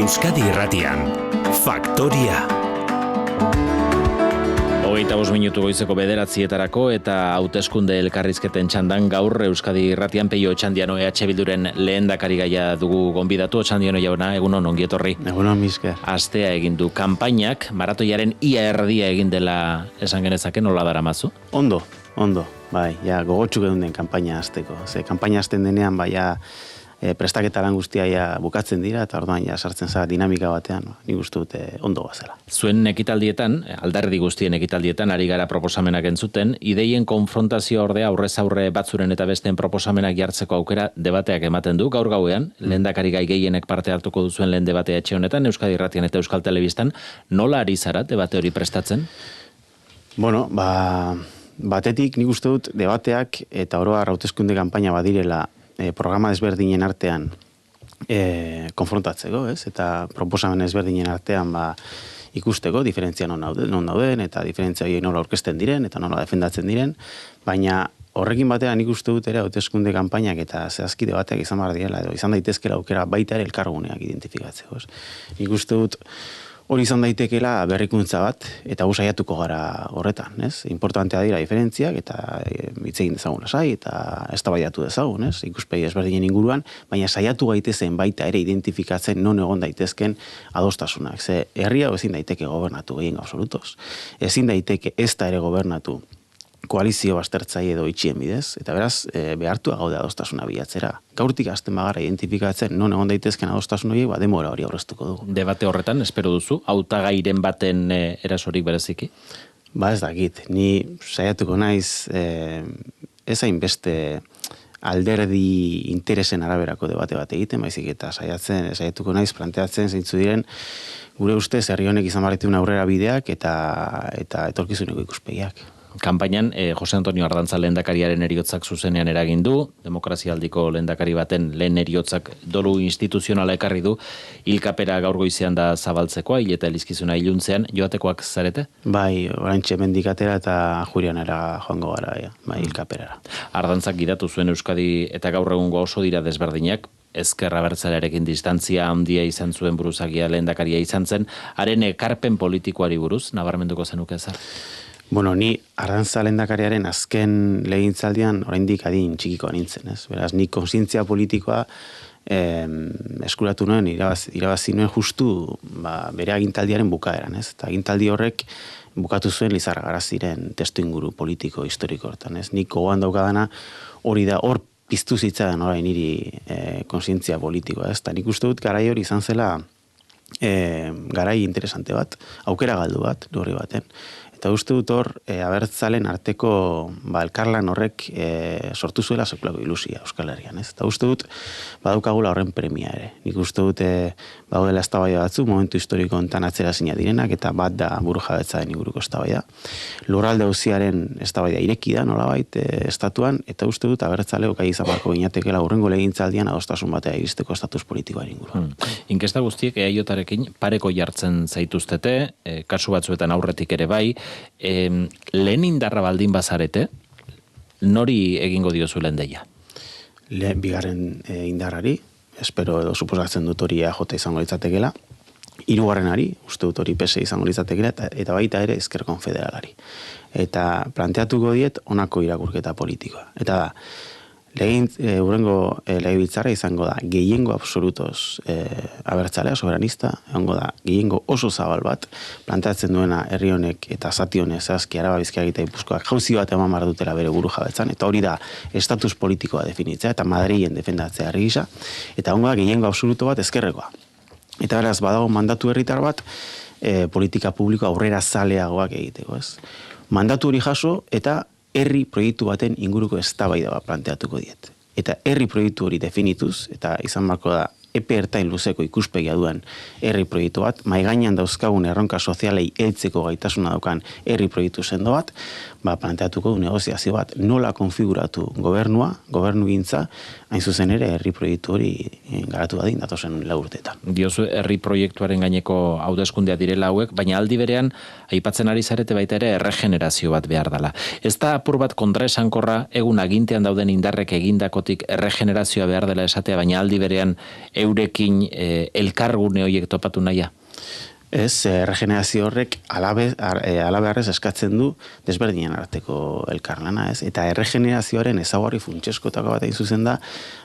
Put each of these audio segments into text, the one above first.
Euskadi Irratian, Faktoria. 25 minutu goizeko 9:00 eta hauteskunde elkarrizketen txandan gaur Euskadi Irratian Peio Otxandiano EH Bilduren lehendakarigaia dugu gonbidatu. Otxandiano jauna, egunon, ongi etorri. Egunon, misker. Astea egin du kanpainak, maratoiaren ia erdia egin dela esan genezake, nola daramazu? Ondo, bai, ja, gogotxuk edun den kanpaina hasteko. Ze kanpaina hasten denean, bai, prestaketa lan guztia bukatzen dira, eta orduan ja sartzen za dinamika batean, nik uste dut ondo bazela. Zuen ekitaldietan, alderdi guztien ekitaldietan, ari gara proposamenak entzuten, ideien konfrontazio ordea aurrez aurre batzuren eta besteen proposamenak jartzeko aukera debateak ematen du, gaur gauean, lehendakari gai gehienek parte hartuko duzuen lehen debatea etxe honetan, Euskadi Irratian eta Euskal Telebistan, nola ari zara debate hori prestatzen? Bueno, batetik nik uste dut debateak eta oro har hauteskunde kanpaina badirela programa desberdinen artean konfrontatzeko, ez? Eta proposamen desberdinen artean ikusteko diferentzia non dauden eta diferentzia horiek nola aurkezten diren eta nola defendatzen diren, baina horrekin batean nik uste dut ere hauteskunde kanpainak eta zehazki debateak izan behar direla edo izan daitezkela aukera baita ere elkarguneak identifikatzeko, ez? Nik uste dut hori izan daitekeela berrikuntza bat, eta gu saiatuko gara horretan, ez? Importantea dira diferentziak, eta hitz egin dezagun lasai, eta eztabaidatu dezagun, ez? Ikuspegi ezberdinen inguruan, baina saiatu gaitezen baita ere identifikatzen non egon daitezken adostasunak. Ze herria ezin daiteke gobernatu gehiengo absolutoz. Ezin daiteke ez da ere gobernatu koalizio baztertzaile edo itxien bidez, eta beraz, behartua gaude adostasuna bilatzera. Gaurtik hasten bagara identifikatzen non egon daitezken adostasun horiek, demora hori aurreztuko dugu. Debate horretan, espero duzu, hautagairen baten erasorik bereziki? Ez dakit, ni saiatuko naiz ez hainbeste alderdi interesen araberako debate bat egiten, baizik eta saiatuko naiz planteatzen zeintzu diren gure ustez herri honek izan barritun aurrera bideak eta etorkizuneko ikuspegiak. Kanpainan, Jose Antonio Ardantza lehendakariaren eriotzak zuzenean eragin du, demokrazialdiko lehendakari baten lehen eriotzak dolu instituzionala ekarri du, hilkapera gaur goizean da zabaltzekoa, hil eta elizkizuna iluntzean, joatekoak zarete? Bai, oraintxe mendikatera eta Jurianera joango gara, bai, hilkaperara. Ardantzak gidatu zuen Euskadi eta gaur egungo oso dira desberdinak, Ezker Abertzalearekin distantzia handia izan zuen buruzagia lehendakaria izan zen, haren ekarpen politikoari buruz, nabarmenduko zenuke zer? Bueno, ni Ardantza lehendakariaren azken legintzaldian oraindik adin txikikoa nintzen, ez? Beraz, ni kontzientzia politikoa eskuratu nuen, irabazi nuen justu bere agintaldiaren bukaeran, ez? Eta agintaldi horrek bukatu zuen Lizarra Garaziren testu inguru politiko historiko hortan, ez? Nik gogoan daukadana hori da, hor piztu zitzaidan orain niri kontzientzia politikoa, ez? Eta nik uste dut garai hori izan zela garai interesante bat, aukera galdu bat, lurri baten. Eta uste dut hor, abertzalen arteko elkarlan horrek sortu zuela sekulako ilusia Euskal Herrian, ez? Eta uste dut, badaukagula horren premia ere. Nik uste dut, daudela eztabaida batzu, momentu historiko hontan atzerazina direnak, eta bat da burujabetzaren inguruko eztabaida. Lurralde auziaren eztabaida ireki da, nolabait, estatuan, eta uste dut, abertzale okai izan barko ginatekela hurrengo legintzaldian adostasun batea iristeko estatus politikoaren inguruan. Inkesta guztiek EAJarekin pareko jartzen zaituztete, kasu batzuetan aurretik ere bai, lehen indarra baldin bazarete, nori egingo diozu lehen deia? Bigarren indarrari, espero edo suposatzen dut hori EAJ izango litzatekela, hirugarrenari, uste dut hori PSE izango litzatekela, eta baita ere Ezker Konfederalari. Eta planteatuko diet honako irakurketa politikoa. Eta da, hurrengo legebiltzarra izango da gehiengo absolutoz abertzalea, soberanista, egongo da gehiengo oso zabal bat, planteatzen duena herri honek eta zati honek zehazki Araba Bizkaia eta Gipuzkoak jauzi bat eman behar dutela bere buru jabetzan, eta hori da estatus politikoa definitzea, eta Madrilen defendatzea herri gisa, eta egongo da gehiengo absoluto bat ezkerrekoa. Eta beraz, badago mandatu herritar bat, politika publiko aurrera zaleagoak egiteko, ez? Mandatu hori jaso, eta herri proiektu baten inguruko eztabaida bat planteatuko diet. Eta herri proiektu hori definituz, eta izan barko da epe ertain luzeko ikuspegia duen herri proiektu bat, maigainan dauzkagun erronka sozialei heltzeko gaitasuna daukan herri proiektu sendo bat, planteatuko du negoziazio bat, nola konfiguratu gobernugintza, hain zuzen ere herri proiektu hori garatu dadin datozen 4 urteetan. Diozu herri proiektuaren gaineko hauteskundea direla hauek, baina aldi berean aipatzen ari zarete baita ere erregenerazio bat behar dela. Ez da apur bat kontraesankorra egun agintean dauden indarrek egindakotik erregenerazioa behar dela esatea, baina aldi berean eurekin elkargune horiek topatu nahia? Ez, regenerazio horrek alabeharrez eskatzen du desberdinen arteko elkarlana, ez? Eta regenerazioaren ezaugarri funtseskotako bat egin zuzen da,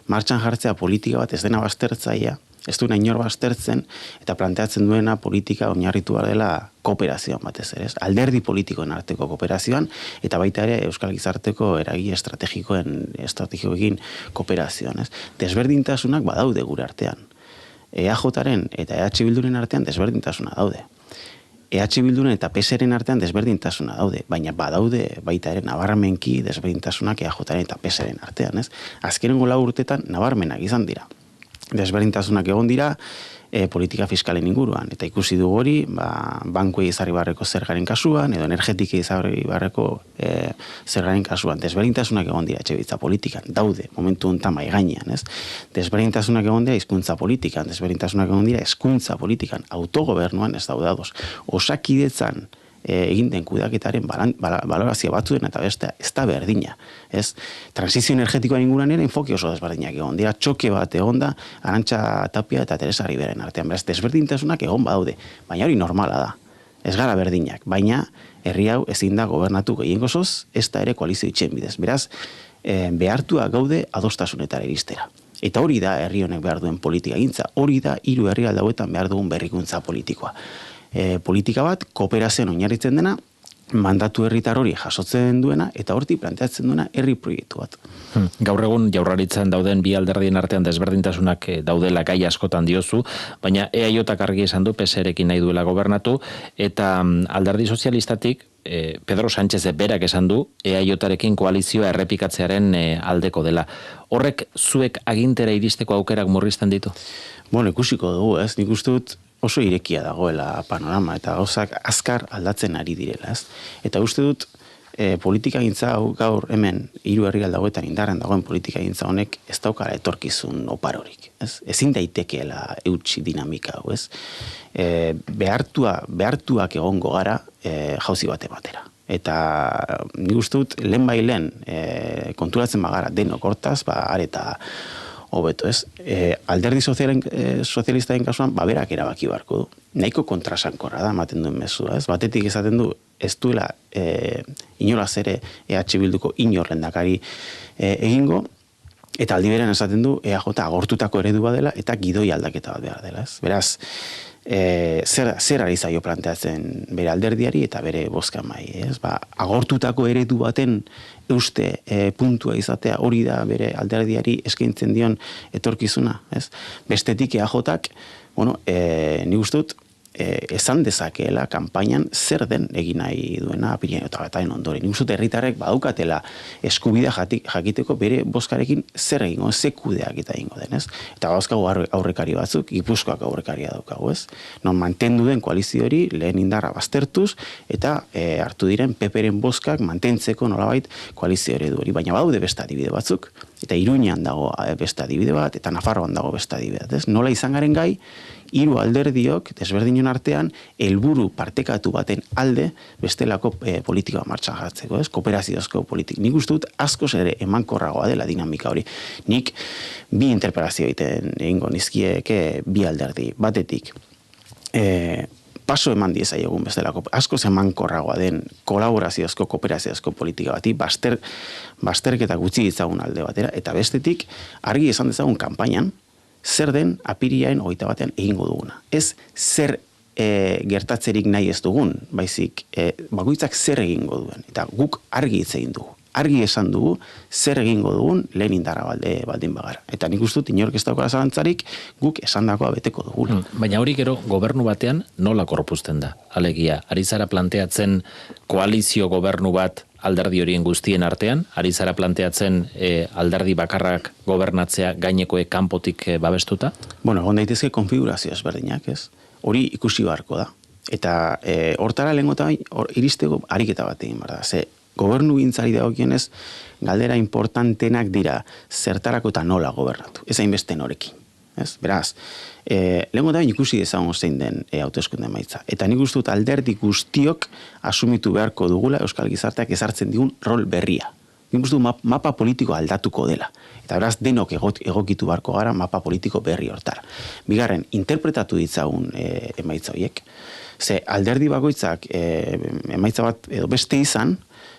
martxan jartzea politika bat ez dena baztertzaia, ez duena inor baztertzen, eta planteatzen duena politika oinarritu behar dela kooperazioan batez ere, ez? Alderdi politikoen arteko kooperazioan, eta baita ere Euskal Gizarteko eragile estrategikoekin kooperazioan, ez? Desberdintasunak badaude gure artean. EAJaren eta EH Bilduren artean desberdintasuna daude. EH Bilduren eta PSren artean desberdintasuna daude, baina badaude baita ere nabarmenki desberdintasunak EAJaren eta PSren artean, ez? Azkenengo 4 urtetan nabarmenak izan dira. Desberdintasunak egon dira politika fiskalen inguruan, eta ikusi dugu hori, bankuei ezarri barreko zergaren kasuan, edo energetikei ezarri barreko zergaren kasuan. Desberdintasunak egon dira etxebizitza politikan, daude, momentu honetan mai gainean, ez? Desberdintasunak egon dira hizkuntza politikan, desberdintasunak egon dira hezkuntza politikan, autogobernuan ez daude ados. Osakidetzan egin den kudeaketaren balorazio batzuen eta beste ez da berdina. Ez? Transizio energetikoan inguruan ere enfoki oso desberdinak egon dira, txoke bat egon da Arantxa Tapia eta Teresa Riberen artean. Beraz, desberdintasunak egon badaude, baina hori normala da. Ez gara berdinak, baina herri hau ezin da gobernatu gehiengozoz, ez da ere koalizio itxen bidez. Beraz, behartua gaude adostasunetara iristera. Eta hori da herri honek behar duen politika gintza, hori da 3 herrialde hauetan behar dugun berrikuntza politikoa. Politika bat, kooperazioan oinarritzen dena, mandatu herritar hori jasotzen duena, eta hortik planteatzen duena herri proiektu bat. Gaur egun Jaurlaritzan dauden bi alderdien artean desberdintasunak daudela gai askotan diozu, baina EAJak argi esan du PSrekin nahi duela gobernatu, eta alderdi sozialistatik Pedro Sánchez berak esan du EAJarekin koalizioa errepikatzearen aldeko dela. Horrek zuek agintera iristeko aukerak murrizten ditu? Bueno, ikusiko dugu, ez? Nik uste dut oso irekia dagoela panorama, eta gauzak azkar aldatzen ari direla, ez? Eta uste dut politikagintza hau gaur hemen 3 herrialde hauetan indarren dagoen politikagintza honek ez daukara etorkizun oparorik, ez? Ezin daitekeela eutsi dinamika hau, ez? Behartuak egongo gara jauzi bate batera. Eta nik uste dut lehen konturatzen bagara denok hortaz, areta hobeto, ez? Alderdi sozialistaren kasuan, berak erabaki barko du. Nahiko kontrasankorra da, ematen duen mezua, ez? Batetik esaten du, ez duela inolaz ere EH Bilduko inor lehendakari egingo, eta aldi berean esaten du EAJ agortutako eredua dela, eta gidoi aldaketa bat behar dela, ez? Beraz, zer ari zaio planteatzen bere alderdiari eta bere bozkamai, ez? Agortutako eredu baten uste puntua izatea hori da bere alderdiari eskaintzen dion etorkizuna, ez? Bestetik EAJak, nik uste dut, esan dezakeela kanpainan zer den egin nahi duena apirilaren 21 ondoren. Nik uste dut herritarrek badaukatela eskubidea jakiteko bere bozkarekin zer egingo, ze kudeak eta egingo den, ez? Eta gauzkagu aurrekari batzuk, Gipuzkoak aurrekaria daukagu, ez? Non mantendu den koalizio hori lehen indarra baztertuz eta hartu diren PPren bozkak mantentzeko nolabait koalizio eredu hori, baina badaude beste adibide batzuk, eta Iruñan dago beste adibide bat, eta Nafarroan dago beste adibide bat, ez? Nola izan garen gai, 3 alderdiok desberdinen artean helburu partekatu baten alde bestelako politika martxan jartzeko, ez? Kooperaziozko politika. Nik uste dut askoz ere emankorragoa dela dinamika hori. Nik 2 interpelazio egingo nizkieke 2 alderdi. Batetik, paso eman diezaiogun bestelako, askoz emankorragoa den kolaboraziozko, kooperaziozko politika bati, bazterketa gutxi ditzagun alde batera, eta bestetik, argi esan dezagun kanpainan, zer den apirilaren 21 egingo duguna. Ez zer gertatzerik nahi ez dugun, baizik bakoitzak zer egingo duen. Eta guk argi hitz egin dugu. Argi esan dugu zer egingo dugun lehen indarra baldin bagara. Eta nik uste dut inork ez daukala zalantzarik guk esandakoa beteko dugula. Baina hori gero gobernu batean nola korpusten da? Alegia, ari zara planteatzen koalizio gobernu bat alderdi horien guztien artean, ari zara planteatzen alderdi bakarrak gobernatzea gainekoek kanpotik babestuta? Egon daitezke konfigurazio ezberdinak, ez? Hori ikusi beharko da. Eta hortara lehengotan iristeko ariketa bat egin behar da. Ze gobernu gintzari dagokionez galdera importantenak dira zertarako eta nola gobernatu. Ez hainbeste norekin. Ez? Beraz, lehengotan ikusi dezagun zein den hauteskunde emaitza. Eta nik uste dut alderdi guztiok asumitu beharko dugula Euskal Gizarteak ezartzen digun rol berria. nik uste mapa politiko aldatuko dela. Eta beraz, denok egokitu barko gara mapa politiko berri hortara. Bigarren, interpretatu ditzagun emaitza horiek. Ze alderdi bakoitzak emaitza bat edo beste izan,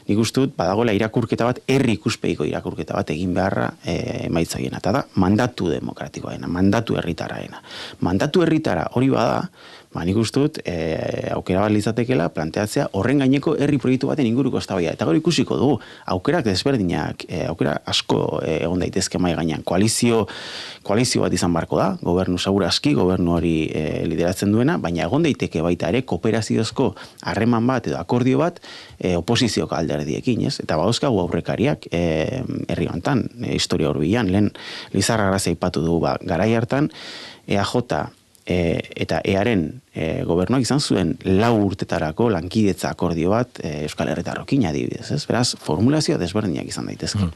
nik uste dut badagoela irakurketa bat, herri ikuspegiko irakurketa bat egin beharra emaitza horien. Eta da, mandatu demokratikoaena, mandatu herritaraena. Mandatu herritara hori bada, nik uste dut aukera bat litzatekeela planteatzea horren gaineko herri proiektu baten inguruko eztabaida. Eta gaur ikusiko dugu, aukerak desberdinak, aukera asko egon daitezke mahai gainean. Koalizio bat izan barko da, gobernu segurazki, gobernu hori lideratzen duena, baina egon daiteke baita ere kooperaziozko harreman bat edo akordio bat oposizioko alderdiekin, ez? Eta badauzkagu aurrekariak herri hontan, historia hurbilan, lehen Lizarra Grazia aipatu dugu, garai hartan EAJ eta EAren gobernuak izan zuen 4 urtetarako lankidetza akordio bat Euskal Herritarrokin adibidez, ez? Beraz, formulazioa desberdinak izan daitezke.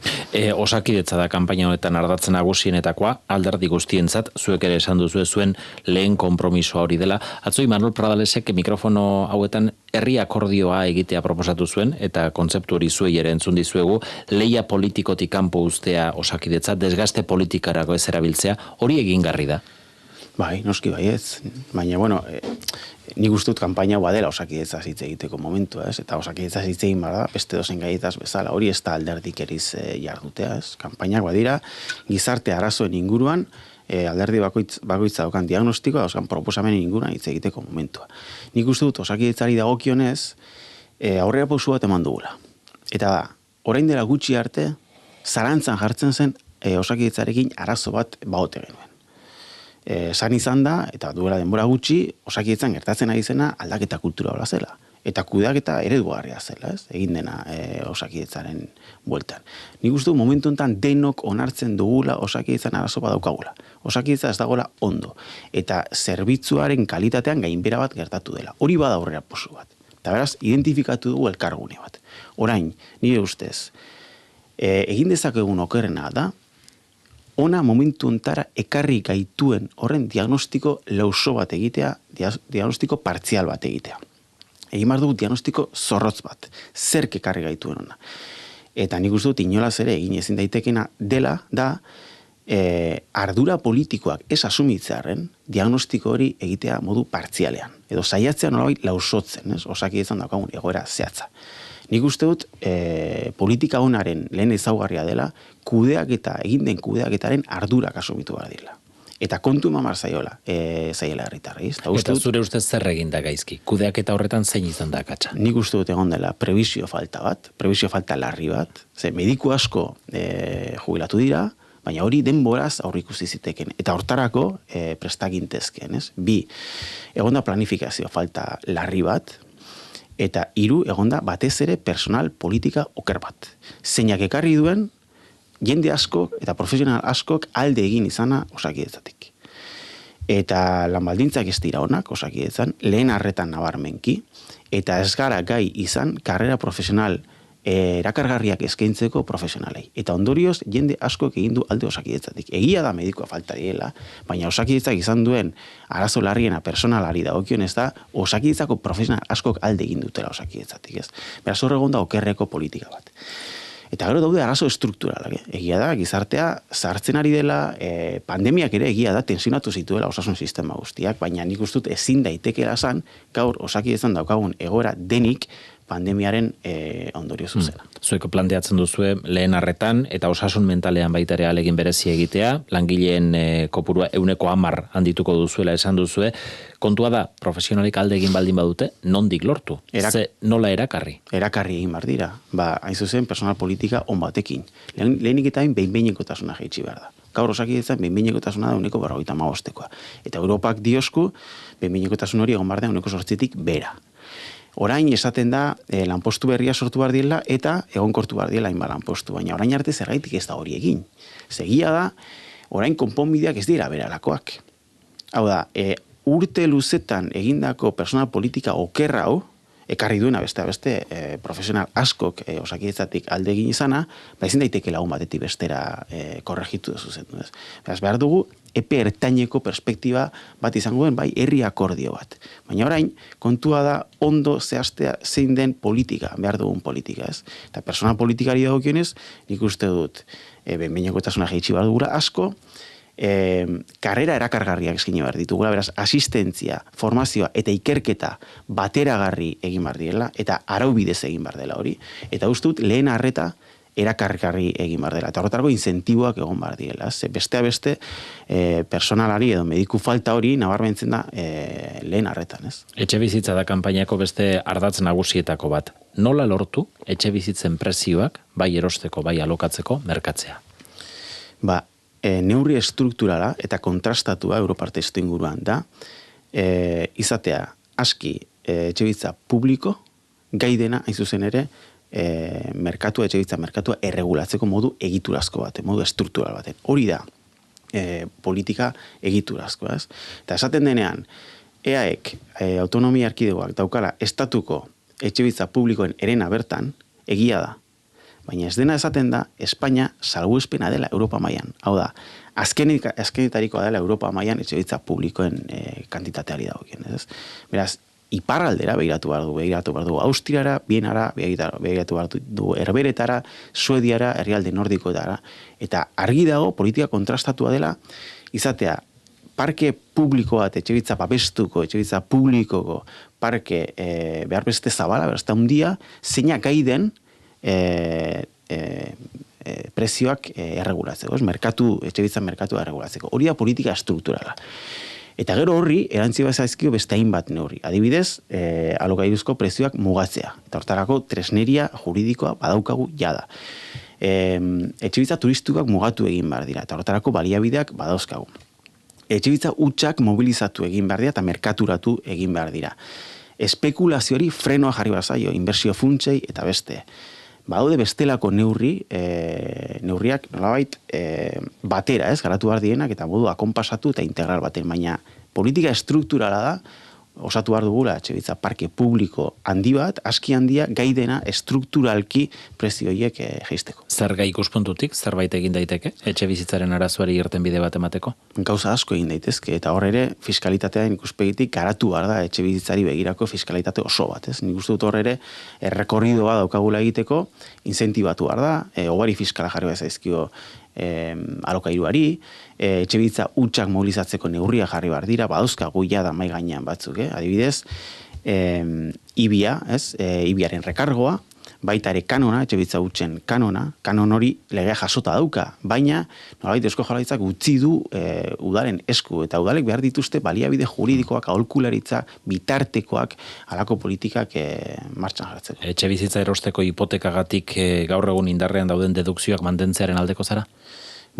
Osakidetza da kanpaina honetan ardatzen nagusienetakoa, alderdi guztientzat, zuek ere esan duzu zuen lehen konpromisoa hori dela. Atzo Imanol Pradalesek mikrofono hauetan herri akordioa egitea proposatu zuen, eta kontzeptu hori zuei ere entzun dizuegu, leia politikotik kanpo uztea osakidetza, desgaste politikarako ez erabiltzea, hori egingarri da. Bai, noski baietz. Baina, bueno, nik uste dut kanpaina badela osakidetza hitz egiteko momentua, ez? Eta osakidetza hitz egin bada, beste dozen gaietaz bezala, hori ez da alderdik eriz jardutea, ez? Kanpainak badira, gizarte arazoen inguruan, alderdi bakoitza daukan diagnostikoa, dauzkan proposamenen inguruan hitz egiteko momentua. Nik uste dut osakidetzari dagokionez, aurrera pausu bat eman dugula. Eta da, orain dela gutxi arte, zalantzan jartzen zen osakidetzarekin arazo bat baote genuen. Esan izan da, eta duela denbora gutxi, osakidetzan gertatzen ari zena aldaketa kulturala zela. Eta kudeaketa eredugarria zela, ez? Egin dena osakidetzaren bueltan. Nik uste du momentu honetan denok onartzen dugula osakidetzan arazo bat daukagula. Osakidetza ez dagoela ondo. Eta zerbitzuaren kalitatean gainbera bat gertatu dela. Hori bada aurrera pausu bat. Eta beraz, identifikatu dugu elkargune bat. Orain, nire ustez, egin dezakegun okerrena da, ona momentu ontara ekarri gaituen horren diagnostiko lauso bat egitea, diagnostiko partzial bat egitea. Egin behar dugu diagnostiko zorrotz bat, zerk ekarri gaituen ona. Eta nik uste dut inolaz ere egin ezin daitekena dela, da ardura politikoak ez asumitzearen diagnostiko hori egitea modu partzialean. Edo saiatzea nolabait lausotzen, ez? Osakidetzan daukagun egoera zehatza. Nik uste dut politika honaren lehen ezaugarria dela egin den kudeaketaren ardurak asumitu behar dira. Eta kontu mamar zaiela herritarrei. Eta zure ustez zer egin da gaizki? Kudeaketa horretan zein izan da akatsa? Nik uste dut egon dela prebizio falta larri bat. Ze mediku asko jubilatu dira, baina hori denboraz aurrikusi ziteken. Eta hortarako prestakintezken, ez? 2, egon da planifikazio falta larri bat, eta 3, egonda batez ere personal politika oker bat. Zeinak ekarri duen, jende askok eta profesional askok alde egin izana osakidetzatik. Eta lan baldintzak ez dira onak osakidetzan, lehen arretan nabarmenki, eta ez gara gai izan karrera profesional erakargarriak eskaintzeko profesionalei. Eta ondorioz, jende askok egin du alde osakidetzatik. Egia da medikoa falta diela, baina osakidetzak izan duen arazo larriena personalari dagokion ez da, osakidetzako profesional askok alde egin dutela osakidetzatik, ez? Beraz, hor egon da okerreko politika bat. Eta gero daude arazo estrukturalak. Egia da, gizartea sartzen ari dela, pandemiak ere egia da, tensionatu zituela osasun sistema guztiak, baina nik uste dut ezin daitekeela esan, gaur osakidetzan daukagun egoera denik pandemiaren ondorio zuzena. Zuek planteatzen duzue lehen arretan eta osasun mentalean baita ere ahalegin berezi egitea, langileen kopurua 110 handituko duzuela esan duzue. Kontua da, profesionalik alde egin baldin badute, nondik lortu? Ze nola erakarri? Erakarri egin behar dira. Hain zuzen, personal politika on batekin. Lehenik eta behin-behinekotasuna jaitsi behar da. Gaur osakidetzan behin-behinekotasuna da 1,55. Eta Europak diosku, behin-behinekotasun hori egon behar da 1,8tik bera. Orain esaten da lanpostu berria sortu behar direla eta egonkortu behar direla hainbat lanpostu, baina orain arte zergaitik ez da hori egin. Segia da, orain konponbideak ez dira beralakoak. Hau da, urte luzetan egindako personal politika okerra hau, ekarri duena beste profesional askok osakidetzatik alde egin izana, ezin daiteke lagun batetik bestera korregitu zuzendu, ez. Beraz, behar dugu epe ertaineko perspektiba bat izango den, bai, herri akordio bat. Baina orain, kontua da ondo zehaztea zein den politika, behar dugun politika, ez. Eta persona politikari dagokionez, nik uste dut, behin-behinekotasuna jaitsi behar dugula asko, karrera erakargarriak eskaini behar ditugula, beraz, asistentzia, formazioa eta ikerketa bateragarri egin behar direla, eta araubidez egin behar dela hori. Eta uste dut, lehen arreta erakargarri egin behar dela. Eta horretarako incentiboak egon behar direla. Bestea beste, personalari edo mediku falta hori nabarmentzen da lehen arretan, ez? Etxe bizitza da kanpainako beste ardatz nagusietako bat. Nola lortu etxe bizitzen prezioak, bai erosteko, bai alokatzeko, merkatzea? Neurri estrukturala eta kontrastatua Europar testu inguruan da, izatea aski etxebizitza publiko, gai dena, hain zuzen ere, etxebizitza merkatua erregulatzeko modu egiturazko baten, modu estruktural baten. Hori da politika egiturazko, ez? Eta esaten denean, EAEk, autonomia erkidegoak daukala estatuko etxebizitza publikoen erena bertan, egia da. Baina ez dena esaten da, Espainia salbuespena dela Europa mailan. Hau da, azkenetarikoa dela Europa mailan etxebizitza publikoen kantitateari dagokien, ez? Beraz, iparraldera begiratu behar dugu, Austriara, Bienara, begiratu behar dugu, Herberetara, Suediara, herrialde nordikoetara. Eta argi dago, politika kontrastatua dela, izatea, parke publiko bat, etxebizitza babestuko, etxebizitza publikoko parke behar beste zabala, behar beste handia, zeinak gai den, prezioak erregulatzeko, etxebizitza merkatua erregulatzeko. Hori da politika estrukturala. Eta gero horri, erantzi zaizkio beste hainbat neurri. Adibidez, alokairuzko prezioak mugatzea. Eta hortarako tresneria juridikoa badaukagu jada. Etxebizitza turistikoak mugatu egin behar dira. Eta hortarako baliabideak badauzkagu. Etxebizitza hutsak mobilizatu egin behar dira eta merkaturatu egin behar dira. Espekulazioari frenoa jarri bazaio, inbertsio funtsei eta beste. Badaude bestelako neurriak nolabait batera, ez, garatu behar dienak eta modu akonpasatu eta integral baten, baina politika estrukturala da, osatu behar dugula etxebizitza parke publiko handi bat, aski handia, gai dena estrukturalki prezioiek jeisteko. Zer gai ikuspuntutik, zerbait egin daiteke, etxe bizitzaren arazoari irtenbide bat emateko? Gauza asko egin daitezke, eta hor ere fiskalitatean ikuspegitik garatu behar da etxe bizitzari begirako fiskalitate oso bat, ez? Nik uste dut hor ere errekorridoa daukagula egiteko, inzentibatu behar da, hobari fiskala jarri zaizkio alokairuari, etxebizitza hutsak mobilizatzeko neurria jarri behar dira, badauzkagu jada mai gainean batzuk, adibidez, ibia, ez? Ibiaren rekargoa, baita ere kanona, etxebizitza hutsen kanon hori legea jasota dauka, baina nolabait Eusko Jaurlaritzak utzi du udalen esku, eta udalek behar dituzte baliabide juridikoak, aholkularitza, bitartekoak, halako politikak martxan jartzeko. Etxebizitza erosteko hipotekagatik gaur egun indarrean dauden dedukzioak mantentzearen aldeko zara?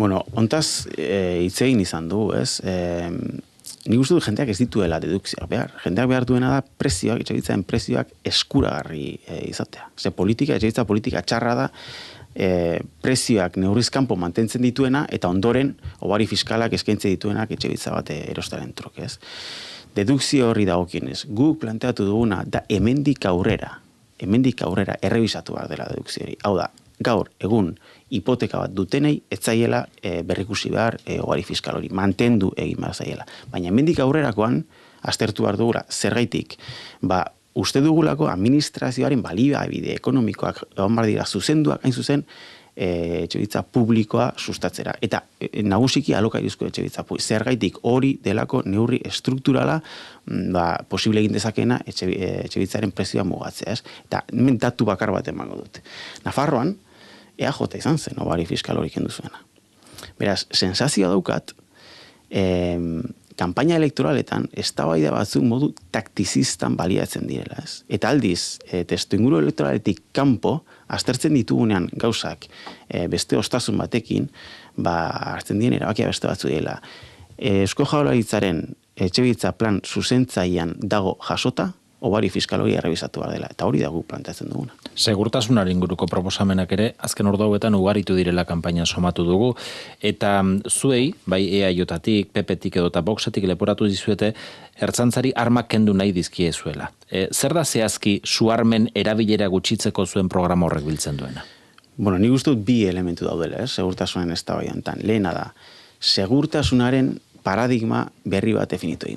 Bueno, hontaz hitz egin izan du, ez? Nik uste dut jendeak ez dituela dedukzioak behar. Jendeak behar duena da prezioak, etxebizitzaren prezioak eskuragarri izatea. Etxebizitza politika txarra da, prezioak neurrizkanpo mantentzen dituena, eta ondoren, hobari fiskalak eskaintze dituenak etxebizitza bat erostaren truke, ez? Dedukzio horri dagokienez, guk planteatu duguna da hemendik aurrera errebisatu behar dela dedukzio hori. Hau da, gaur, egun, hipoteka bat dutenei, etzaiela berrikusi behar hobari fiskal hori, mantendu egin behar zaiela. Baina hemendik aurrerakoan, aztertu behar dugula, zergaitik, uste dugulako administrazioaren baliabide ekonomikoak egon behar dira zuzenduak, hain zuzen, etxebizitza publikoa sustatzera. Eta nagusiki alokairizko etxebizitza zergaitik hori delako neurri estrukturala posible egin dezakena etxebizitzaren prezioa mugatzea. Eta datu bakar bat emango dute. Nafarroan, EAJ izan zen, hobari fiskal hori kendu zuena. Beraz, sensazioa daukat, kanpaina elektoraletan eztabaida batzuk modu taktizistan baliatzen direla, ez? Eta aldiz, testuinguru elektoraletik kanpo, aztertzen ditugunean gauzak beste ostasun batekin, hartzen dien erabakia beste batzu dela. Eusko Jaurlaritzaren etxebizitza plan zuzentzailean dago jasota, hobari fiskal hori errebisatu behar dela, eta hori da guk planteatzen duguna. Segurtasunaren inguruko proposamenak ere, azken ordu hauetan ugaritu direla kanpaina somatu dugu, eta zuei, bai EAJ-tik, PP-tik edo eta Voxetik leporatu dizuete, ertzaintzari armak kendu nahi dizkiezuela. Zer da zehazki suarmen erabilera gutxitzeko zuen programa horrek biltzen duena? Bueno, nik uste dut bi elementu daudela, segurtasunen eztabaidan. Lehena da, segurtasunaren paradigma berri bat definitu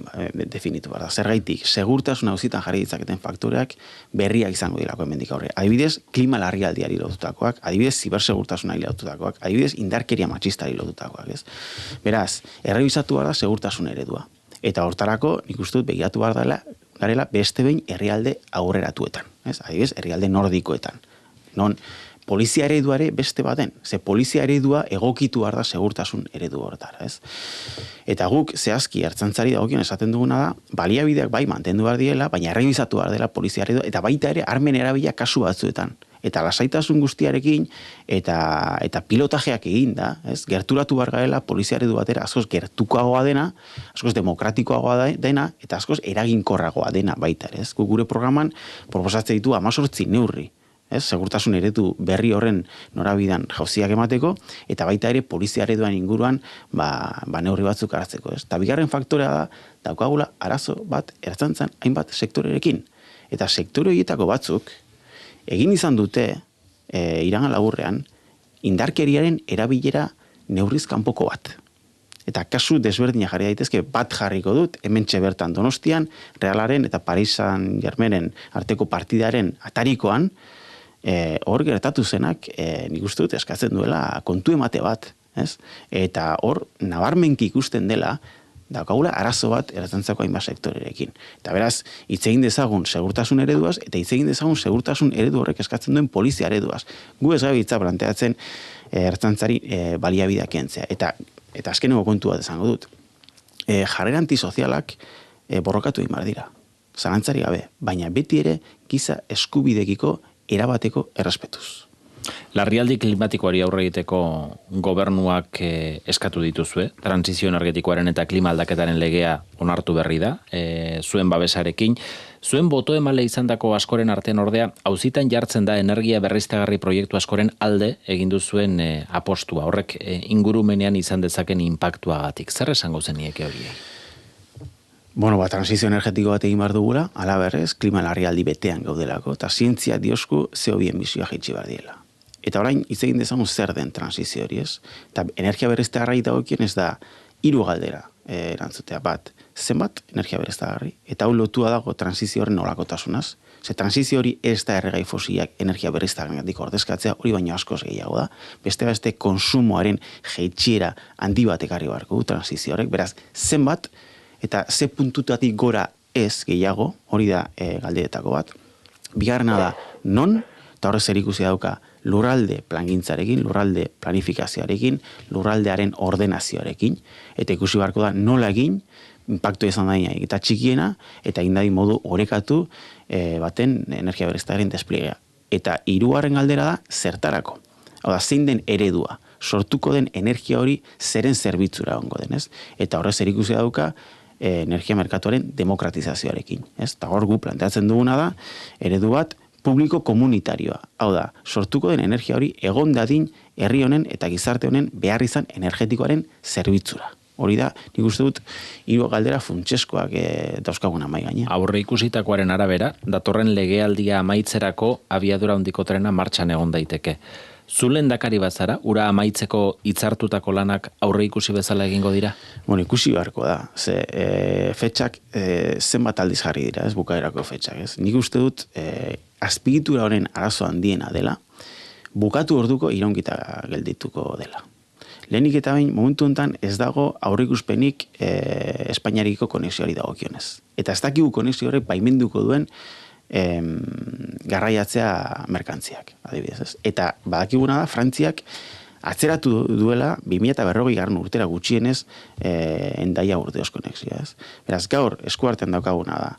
behar da. Zergaitik, segurtasun auzitan jarri ditzaketen faktoreak berriak izango dirako hemendik aurre. Adibidez, klima larrialdiari lotutakoak, adibidez, zibersegurtasunari lotutakoak, adibidez, indarkeria matxistari lotutakoak, ez? Beraz, errebisatu behar da segurtasun eredua. Eta hortarako, nik uste dut begiratu behar garela beste behin herrialde aurreratuetan, ez? Adibidez, herrialde nordikoetan. Non, polizia ereduare beste baten. Ze polizia eredua egokitu behar da segurtasun eredu hortara, ez? Eta guk zehazki ertzaintzari dagokion esaten duguna da, baliabideak bai mantendu behar diela, baina errebisatu behar dela polizia eredua, eta baita ere armen erabila kasu batzuetan. Eta lasaitasun guztiarekin, eta pilotajeak egin da, ez? Gerturatu behar garela polizia eredu batera askoz gertukoagoa dena, askoz demokratikoagoa dena, eta askoz eraginkorragoa dena baita ere, ez? Gure programan proposatzen ditu 18 neurri. Segurtasun eredu berri horren norabidean jauziak emateko, eta baita ere polizia ereduan inguruan neurri batzuk hartzeko. Eta bigarren faktorea da, daukagula arazo bat ertzaintzan hainbat sektorerekin. Eta sektore horietako batzuk, egin izan dute, iragan laburrean, indarkeriaren erabilera neurriz kanpoko bat. Eta kasu desberdina jarri daitezke bat jarriko dut, hementxe bertan Donostian, Realaren eta Paris Saint-Germainen arteko partidaren atarikoan, hor gertatu zenak, nik uste dut eskatzen duela kontu emate bat, ez? Eta hor nabarmenki ikusten dela, daukagula arazo bat ertzaintzako hainbat sektorerekin. Eta beraz, hitz egin dezagun segurtasun ereduaz, eta hitz egin dezagun segurtasun eredu horrek eskatzen duen polizia ereduaz. Gu ez gabiltza planteatzen ertzaintzari baliabideak kentzea. Eta azkeneko kontu bat esango dut. Jarrera antisozialak borrokatu egin behar dira. Zalantzari gabe, baina beti ere giza eskubidekiko erabateko errespetuz. Larrialdi klimatikoari aurre egiteko gobernuak eskatu dituzue, transizio energetikoaren eta klima aldaketaren legea onartu berri da, zuen babesarekin. Zuen boto emale izandako askoren artean ordea, auzitan jartzen da energia berriztagarri proiektu askoren alde egin duzuen apostua. Horrek ingurumenean izan dezaken inpaktuagatik. Zer esango zenieke horiek? Bueno, transizio energetiko bat egin behar dugula, ala berrez, klima larrialdi betean gaudelako, eta zientzia diosku CO2 emisioa jaitsi behar diela. Eta orain, hitz egin dezagun zer den transizio hori, ez? Eta energia berriztagarri dagokien ez da 3 galdera erantzutea bat. Zenbat energia berriztagarri? Eta hau lotua dago transizio horren nolakotasunaz. Ze transizio hori ez da erregai fosilak energia berriztagarriatik ordezkatzea, hori baino askoz gehiago da. Beste konsumoaren jaitsiera handi bat ekarri beharko du transizio horrek. Beraz, zenbat eta ze puntutatik gora ez gehiago, hori da galdeetako bat. Bigarrena da, non, eta horrez ikusi dauka, lurralde plangintzarekin, lurralde planifikazioarekin, lurraldearen ordenazioarekin, eta ikusi beharko da nola egin, impactu izan daina eta txikiena, eta indadi modu orekatu baten energia berriztagarrien despliegea. Eta 3. galdera da, zertarako. Hau da, zein den eredua, sortuko den energia hori zeren zerbitzura ongo denez. Eta horrez ikusi dauka, energia merkatuaren demokratizazioarekin. Eta hor gu planteatzen duguna da, eredu bat publiko komunitarioa. Hau da, sortuko den energia hori egon dadin herri honen eta gizarte honen behar izan energetikoaren zerbitzura. Hori da, nik uste dut, 3 galdera funtseskoak dauzkaguna mai gaina. Aurre ikusitakoaren arabera, datorren legealdia amaitzerako abiadura handiko trena martxan egon daiteke. Zu lehendakari bazara, ura amaitzeko hitzartutako lanak aurre ikusi bezala egingo dira? Bueno, ikusi beharko da. Ze fetxak zenbat aldiz jarri dira, ez bukaerako fetxak, ez? Nik uste dut azpiegitura honen arazo handiena dela, bukatu orduko iraunkita geldituko dela. Lehenik eta bain, momentu honetan ez dago aurreikuspenik Espainiariko konexioari dagokionez. Eta ez dakigu konexio horrek baimenduko duen garraiatzea merkantziak, adibidez, ez? Eta badakiguna da, Frantziak atzeratu duela 2040 urtera gutxienez Hendaia Burdeos konexioa, ez? Beraz, gaur eskuartean daukaguna da,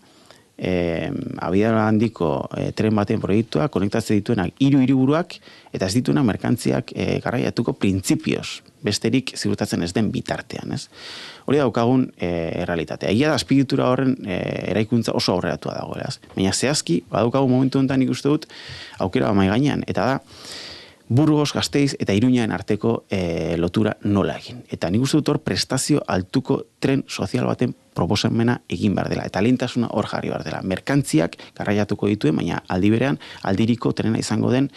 abiadura handiko tren baten proiektua konektatzen dituenak 3 hiriburuak eta ez dituenak merkantziak garraiatuko printzipioz, besterik ziurtatzen ez den bitartean, ez? Hori daukagun errealitatea. Egia da azpiegitura horren eraikuntza oso aurreratua dagoela, ez? Baina zehazki, badaukagun momentu honetan nik uste dut aukera mai gainean, eta da Burgos, Gasteiz eta Iruñaren arteko lotura nola egin. Eta nik uste dut hor prestazio altuko tren sozial baten proposamena egin behar dela. Eta lehentasuna hor jarri behar dela. Merkantziak garraiatuko dituen, baina aldi berean aldiriko trena izango den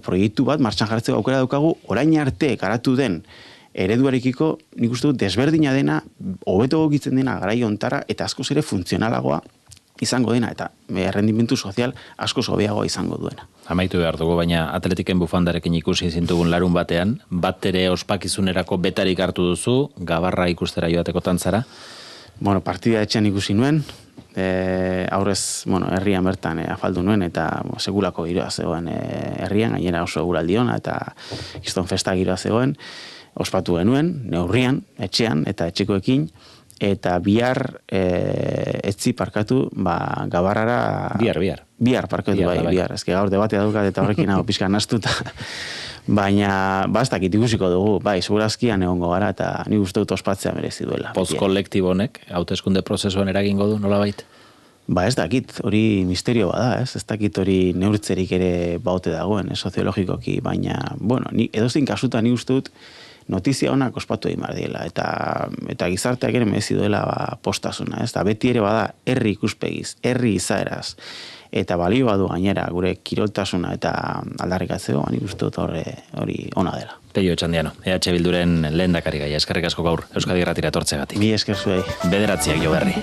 proiektu bat martxan jartzeko aukera daukagu, orain arte garatu den ereduarekiko nik uste dut desberdina dena, hobeto gokitzen dena garai hontara eta askoz ere funtzionalagoa izango dena, eta errendimentu sozial asko hobeagoa izango duena. Amaitu behar dugu, baina atletiken bufandarekin ikusi zintugun larun batean, bat ere ospakizunerako betarik hartu duzu, Gabarra ikustera joateko tantzara? Bueno, partida etxean ikusi nuen, aurrez, herrian bertan afaldu nuen, eta segulako giroa zegoen herrian, gainera oso eguraldiona, eta kiston festa giroa zegoen, ospatu genuen, neurrian, etxean, eta etxekoekin, eta bihar etzi parkatu, Gabarrara... Bihar parkatu, bihar. Ez gaur debatea daukat eta horrekin hau pixka nastuta. Baina, ez dakit ikusiko dugu, segurazkian egongo gara, eta nik uste dut ospatzea merezi duela. Post-kolektibo honek, hauteskunde prozesuan eragingo du, nolabait? Ez dakit, hori misterio bada, ez? Ez dakit hori neurtzerik ere baute dagoen, soziologikoki, baina, edozein kasutan nik uste dut, notizia honak ospatu egin behar diela, eta gizarteak ere merezi duela postasuna, ez? Beti ere bada herri ikuspegiz, herri izaeraz, eta balio badu gainera gure kiroltasuna eta aldarrikatzeko, nik uste dut hori ona dela. Pello Etxandiano, EH Bilduren lehendakari gaia, eskerrik asko gaur, Euskadi Irratira etortzegatik. Mi esker zuei. 9:00 Jo Berri.